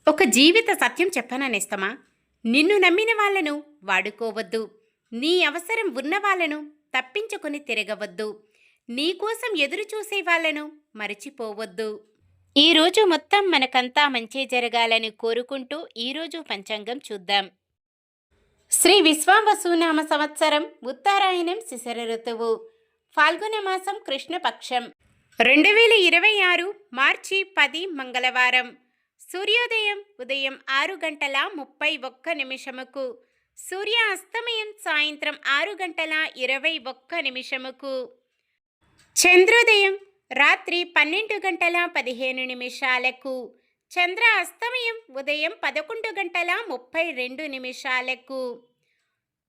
ఒక జీవిత సత్యం చెప్పననేస్తమా? నిన్ను నమ్మిన వాళ్ళను వాడుకోవద్దు. నీ అవసరం ఉన్న వాళ్ళను తప్పించుకొని తిరగవద్దు. నీకోసం ఎదురు చూసే వాళ్ళను మరచిపోవద్దు. ఈరోజు మొత్తం మనకంతా మంచి జరగాలని కోరుకుంటూ ఈరోజు పంచాంగం చూద్దాం. శ్రీ విశ్వావసునామ సంవత్సరం ఉత్తరాయణం శిశిర ఋతువు ఫాల్గుణ మాసం కృష్ణపక్షం 2026 మార్చి 10 మంగళవారం. సూర్యోదయం ఉదయం 6:31 సూర్య అస్తమయం సాయంత్రం 6:21 చంద్రోదయం రాత్రి 12:15 చంద్ర అస్తమయం ఉదయం 11:32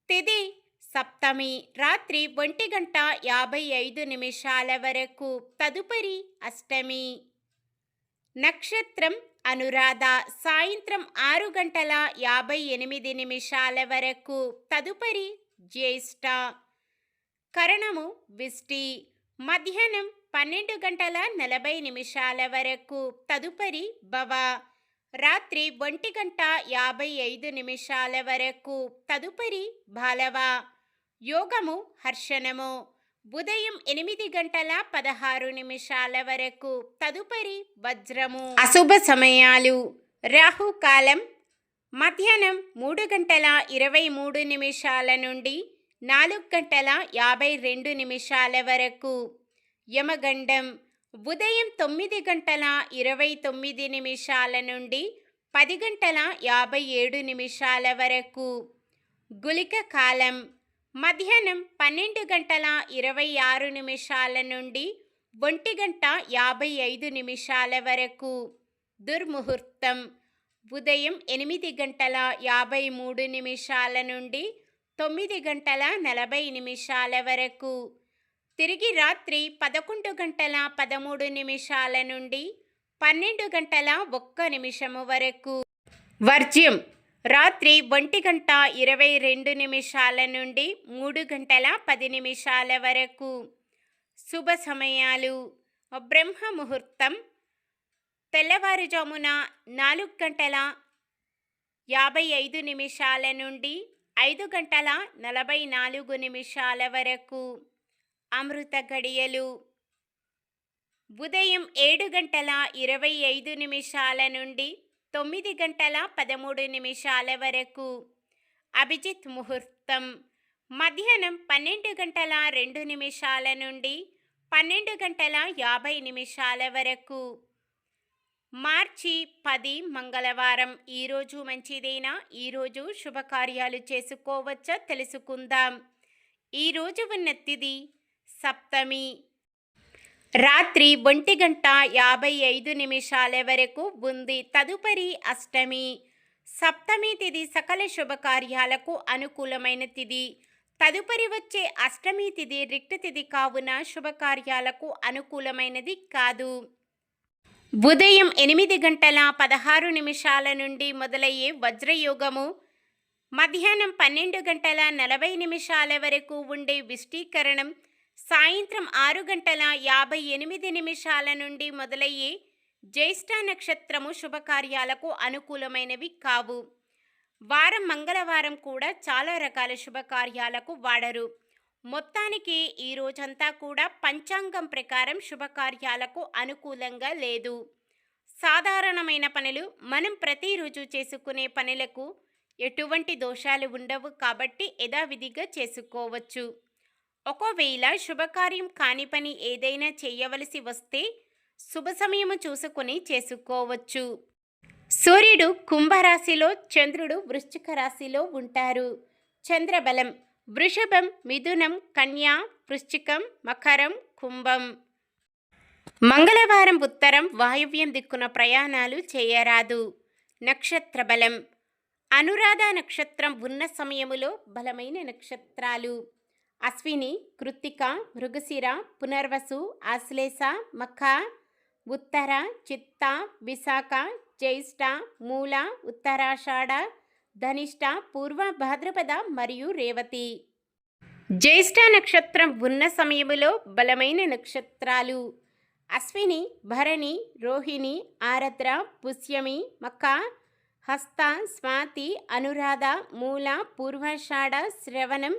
తిథి సప్తమి రాత్రి 1:55 వరకు, తదుపరి అష్టమి. నక్షత్రం అనురాధ సాయంత్రం 6:58 వరకు, తదుపరి జ్యేష్ఠ. కరణము విష్టి మధ్యాహ్నం 12:40 వరకు, తదుపరి భవ. రాత్రి 1:55 వరకు, తదుపరి బాలవ. యోగము హర్షణము ఉదయం 8:16 వరకు, తదుపరి వజ్రము. అశుభ సమయాలు రాహుకాలం మధ్యాహ్నం 3:23 నుండి 4:52 వరకు. యమగండం ఉదయం 9:29 నుండి 10:57 వరకు. గుళిక కాలం మధ్యాహ్నం 12:26 నుండి 1:55 వరకు. దుర్ముహూర్తం ఉదయం 8:53 నుండి 9:40 వరకు. తిరిగి రాత్రి 11:13 నుండి 12:01 వరకు. వర్జ్యం రాత్రి 1:22 నుండి 3:10 వరకు. శుభ సమయాలు బ్రహ్మ ముహూర్తం తెల్లవారుజామున 4:55 నుండి 5:44 వరకు. అమృత గడియలు ఉదయం 7:25 నుండి 9:13 వరకు. అభిజిత్ ముహూర్తం మధ్యాహ్నం 12:02 నుండి 12:50 వరకు. మార్చి 10 మంగళవారం. ఈరోజు మంచిదేనా? ఈరోజు శుభకార్యాలు చేసుకోవచ్చా తెలుసుకుందాం. ఈరోజు ఉన్న తిథి సప్తమి రాత్రి 1:55 వరకు ఉంది, తదుపరి అష్టమి. సప్తమి తిథి సకల శుభకార్యాలకు అనుకూలమైన తిథి. తదుపరి వచ్చే అష్టమి తిథి రిక్త తిథి కావున శుభకార్యాలకు అనుకూలమైనది కాదు. ఉదయం 8:16 నుండి మొదలయ్యే వజ్రయోగము, మధ్యాహ్నం 12:40 వరకు ఉండే విష్టీకరణం, సాయంత్రం 6:58 నుండి మొదలయ్యే జ్యేష్ఠ నక్షత్రము శుభకార్యాలకు అనుకూలమైనవి కావు. వారం మంగళవారం కూడా చాలా రకాల శుభకార్యాలకు వాడరు. మొత్తానికి ఈ రోజంతా కూడా పంచాంగం ప్రకారం శుభకార్యాలకు అనుకూలంగా లేదు. సాధారణమైన పనులు మనం ప్రతిరోజు చేసుకునే పనులకు ఎటువంటి దోషాలు ఉండవు కాబట్టి యథావిధిగా చేసుకోవచ్చు. ఒకవేళ శుభకార్యం కాని పని ఏదైనా చేయవలసి వస్తే శుభ సమయము చూసుకొని చేసుకోవచ్చు. సూర్యుడు కుంభరాశిలో, చంద్రుడు వృశ్చిక రాశిలో ఉంటారు. చంద్రబలం వృషభం, మిథునం, కన్యా, వృశ్చికం, మకరం, కుంభం. మంగళవారం ఉత్తరం వాయువ్యం దిక్కున ప్రయాణాలు చేయరాదు. నక్షత్ర బలం అనురాధ నక్షత్రం ఉన్న సమయములో బలమైన నక్షత్రాలు అశ్విని, కృత్తిక, మృగశిర, పునర్వసు, ఆశ్లేష, మఖ, ఉత్తర, చిత్త, విశాఖ, జ్యేష్ఠ, మూల, ఉత్తరాషాఢ, ధనిష్ట, పూర్వ భాద్రపద మరియు రేవతి. జ్యేష్ఠ నక్షత్రం ఉన్న సమయములో బలమైన నక్షత్రాలు అశ్విని, భరణి, రోహిణి, ఆరద్ర, పుష్యమి, మఖ, హస్త, స్వాతి, అనురాధ, మూల, పూర్వాషాఢ, శ్రవణం,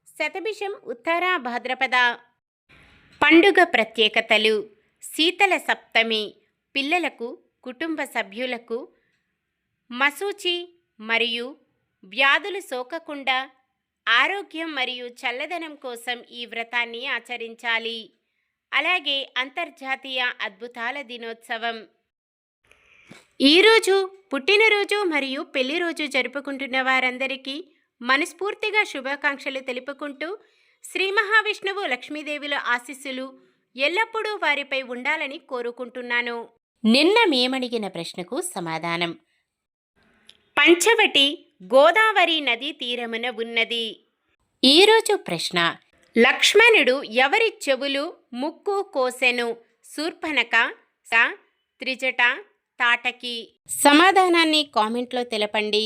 శతభిషం, ఉత్తర భాద్రపద. పండుగ ప్రత్యేకతలు: శీతల సప్తమి పిల్లలకు, కుటుంబ సభ్యులకు మశూచి మరియు వ్యాధులు సోకకుండా ఆరోగ్యం మరియు చల్లదనం కోసం ఈ వ్రతాన్ని ఆచరించాలి. అలాగే అంతర్జాతీయ అద్భుతాల దినోత్సవం. ఈరోజు పుట్టినరోజు మరియు పెళ్లి రోజు జరుపుకుంటున్న వారందరికీ మనస్ఫూర్తిగా శుభాకాంక్షలు తెలుపుకుంటూ శ్రీ మహావిష్ణువు లక్ష్మీదేవుల ఆశీస్సులు ఎల్లప్పుడూ వారిపై ఉండాలని కోరుకుంటున్నాను. నిన్న మేమడిగిన ప్రశ్నకు సమాధానం: పంచవటి గోదావరి నదీ తీరమున ఉన్నది. ఈరోజు ప్రశ్న: లక్ష్మణుడు ఎవరి చెవులు, ముక్కు కోసెను? శూర్పణఖ, త్రిజట, తాటకి. సమాధానాన్ని కామెంట్లో తెలపండి.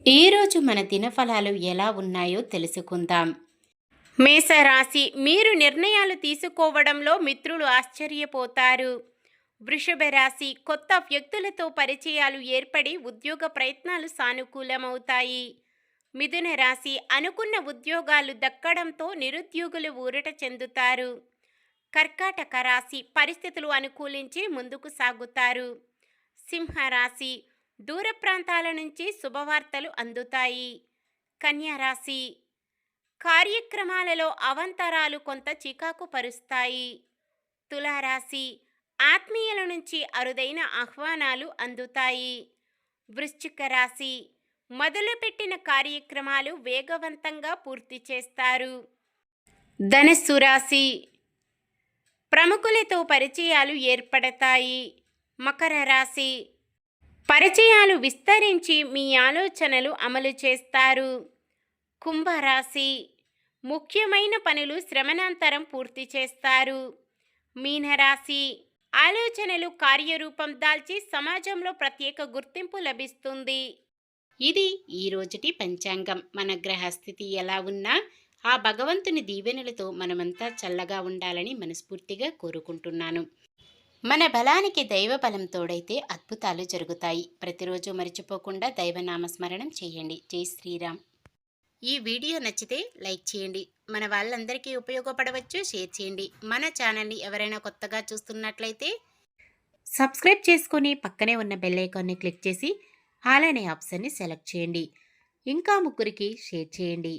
ఈరోజు మన దినఫలాలు ఎలా ఉన్నాయో తెలుసుకుందాం. మేషరాశి: మీరు నిర్ణయాలు తీసుకోవడంలో మిత్రులు ఆశ్చర్యపోతారు. వృషభ రాశి: కొత్త వ్యక్తులతో పరిచయాలు ఏర్పడి ఉద్యోగ ప్రయత్నాలు సానుకూలమవుతాయి. మిథున రాశి: అనుకున్న ఉద్యోగాలు దక్కడంతో నిరుద్యోగులు ఊరట చెందుతారు. కర్కాటక రాశి: పరిస్థితులు అనుకూలించి ముందుకు సాగుతారు. సింహరాశి: దూర ప్రాంతాల నుంచి శుభవార్తలు అందుతాయి. కన్యా రాశి: కార్యక్రమాలలో అవాంతరాలు కొంత చికాకు పరుస్తాయి. తులారాశి: ఆత్మీయుల నుంచి అరుదైన ఆహ్వానాలు అందుతాయి. వృశ్చిక రాశి: మొదలుపెట్టిన కార్యక్రమాలు వేగవంతంగా పూర్తి చేస్తారు. ధనుస్సు రాశి: ప్రముఖులతో పరిచయాలు ఏర్పడతాయి. మకర రాశి: పరిచయాలు విస్తరించి మీ ఆలోచనలు అమలు చేస్తారు. కుంభరాశి: ముఖ్యమైన పనులు శ్రమనంతరం పూర్తి చేస్తారు. మీనరాశి: ఆలోచనలు కార్యరూపం దాల్చి సమాజంలో ప్రత్యేక గుర్తింపు లభిస్తుంది. ఇది ఈ రోజుటి పంచాంగం. మన గ్రహస్థితి ఎలా ఉన్నా ఆ భగవంతుని దీవెనలతో మనమంతా చల్లగా ఉండాలని మనస్ఫూర్తిగా కోరుకుంటున్నాను. మన బలానికి దైవ బలం తోడైతే అద్భుతాలు జరుగుతాయి. ప్రతిరోజు మర్చిపోకుండా దైవనామస్మరణం చేయండి. జై శ్రీరామ్. ఈ వీడియో నచ్చితే లైక్ చేయండి. మన వాళ్ళందరికీ ఉపయోగపడవచ్చు. షేర్ చేయండి. మన ఛానల్ని ఎవరైనా కొత్తగా చూస్తున్నట్లయితే సబ్స్క్రైబ్ చేసుకొని పక్కనే ఉన్న బెల్ ఐకాన్ని క్లిక్ చేసి ఆల్ అనే ఆప్షన్ని సెలెక్ట్ చేయండి. ఇంకా ముగ్గురికి షేర్ చేయండి.